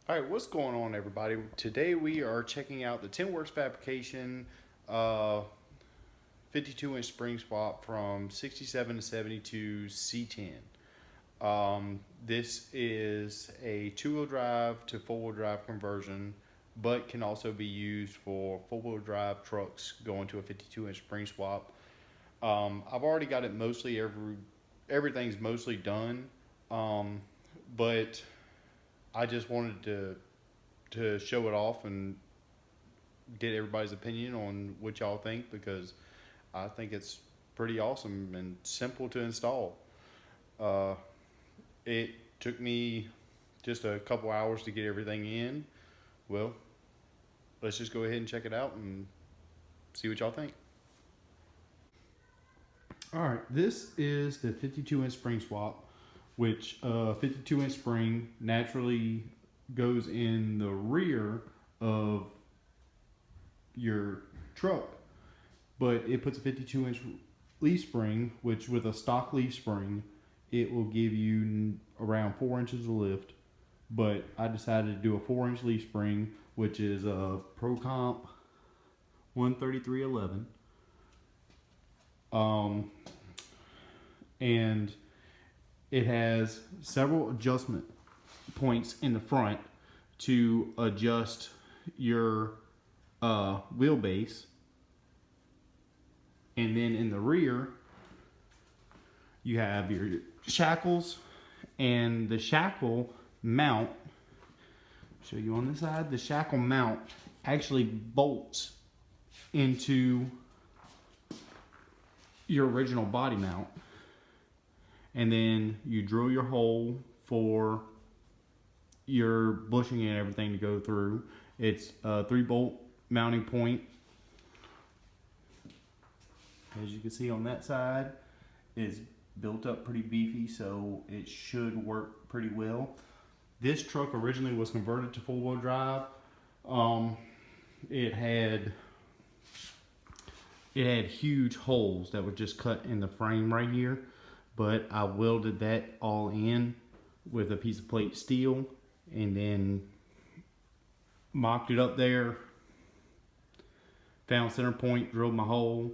All right, what's going on, everybody? Today we are checking out the Tinworks Fabrication 52-inch spring swap from 67 to 72 C10. This is a two-wheel drive to four-wheel drive conversion, but can also be used for four-wheel drive trucks going to a 52-inch spring swap. I've already got it everything's mostly done, but I just wanted to show it off and get everybody's opinion on what y'all think, because I think it's pretty awesome and simple to install. Uh, it took me just a couple hours to get everything in. Well, let's just go ahead and check it out and see what y'all think. All right, this is the 52-inch spring swap, which 52-inch spring naturally goes in the rear of your truck, but it puts a 52-inch leaf spring, which with a stock leaf spring, it will give you around 4 inches of lift. But I decided to do a 4-inch leaf spring, which is a Pro Comp 13311. And it has several adjustment points in the front to adjust your wheelbase, and then in the rear you have your shackles, and the shackle mount, show you on this side, the shackle mount actually bolts into your original body mount, and then you drill your hole for your bushing and everything to go through. It's a 3-bolt mounting point. As you can see on that side, is built up pretty beefy, so it should work pretty well. This truck originally was converted to four-wheel drive. It had huge holes that were just cut in the frame right here, but I welded that all in with a piece of plate steel and then mocked it up there, found center point, drilled my hole,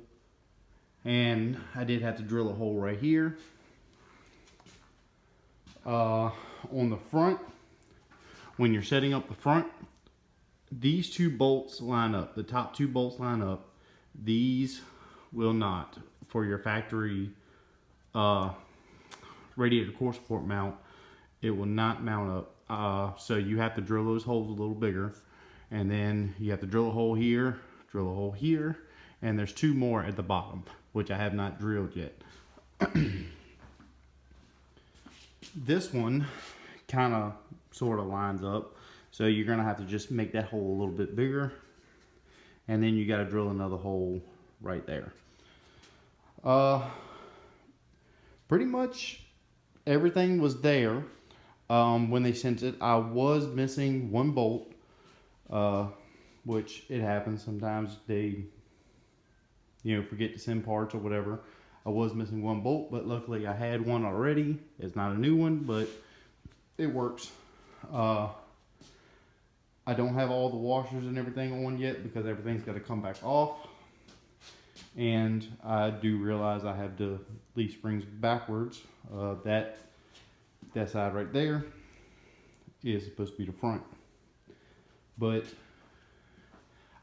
and I did have to drill a hole right here. On the front, when you're setting up the front, these two bolts line up. The top two bolts line up. These will not. For your factory radiator core support mount, it will not mount up. So you have to drill those holes a little bigger, and then you have to drill a hole here, and there's two more at the bottom, which I have not drilled yet. This one kind of sort of lines up, so you're gonna have to just make that hole a little bit bigger, and then you got to drill another hole right there. Pretty much everything was there when they sent it. I was missing one bolt, which it happens sometimes. They forget to send parts or whatever. I was missing one bolt, but luckily I had one already. It's not a new one, but it works. I don't have all the washers and everything on yet because everything's got to come back off. And I do realize I have the leaf springs backwards. That side right there is supposed to be the front. But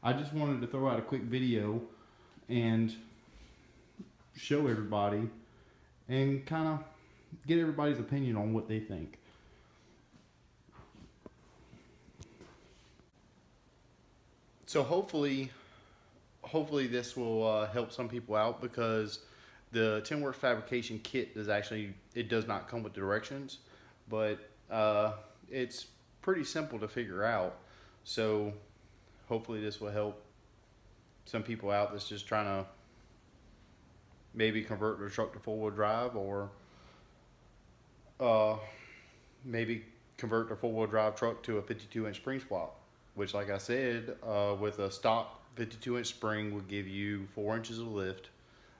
I just wanted to throw out a quick video and show everybody and kind of get everybody's opinion on what they think. So hopefully this will help some people out, because the Tinworks Fabrication kit does not come with directions, but it's pretty simple to figure out. So hopefully this will help some people out that's just trying to maybe convert their truck to four-wheel drive, or maybe convert their four-wheel drive truck to a 52-inch spring swap, which, like I said, with a stock 52-inch spring will give you 4 inches of lift.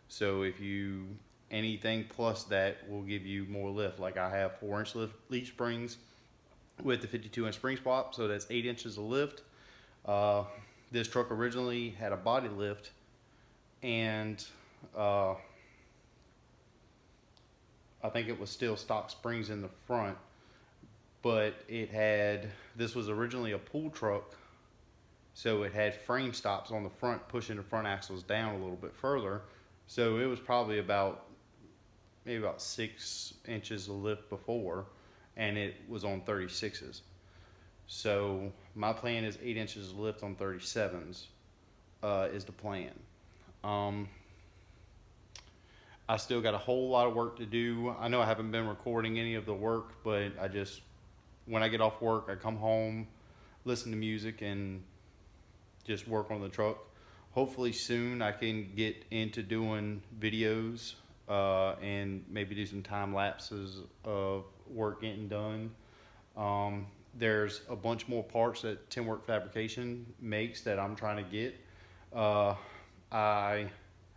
So if you anything plus that will give you more lift. Like I have 4-inch leaf springs with the 52-inch spring swap, so that's 8 inches of lift. This truck originally had a body lift, and I think it was still stock springs in the front, but this was originally a pull truck, so it had frame stops on the front pushing the front axles down a little bit further. So it was probably maybe about 6 inches of lift before, and it was on 36s. So my plan is 8 inches of lift on 37s is the plan. I still got a whole lot of work to do. I know I haven't been recording any of the work, but when I get off work, I come home, listen to music, and just work on the truck. Hopefully soon I can get into doing videos and maybe do some time lapses of work getting done. There's a bunch more parts that Timwork Fabrication makes that I'm trying to get. I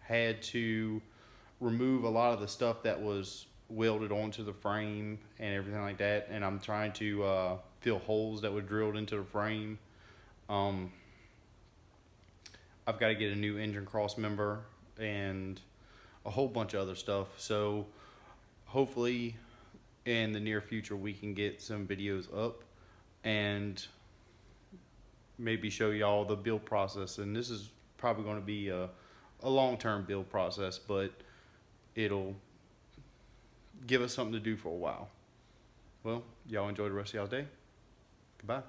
had to remove a lot of the stuff that was welded onto the frame and everything like that, and I'm trying to fill holes that were drilled into the frame. I've got to get a new engine cross member and a whole bunch of other stuff. So hopefully in the near future we can get some videos up and maybe show y'all the build process. And this is probably going to be a long-term build process, but it'll give us something to do for a while. Well, y'all enjoy the rest of y'all's day. Goodbye.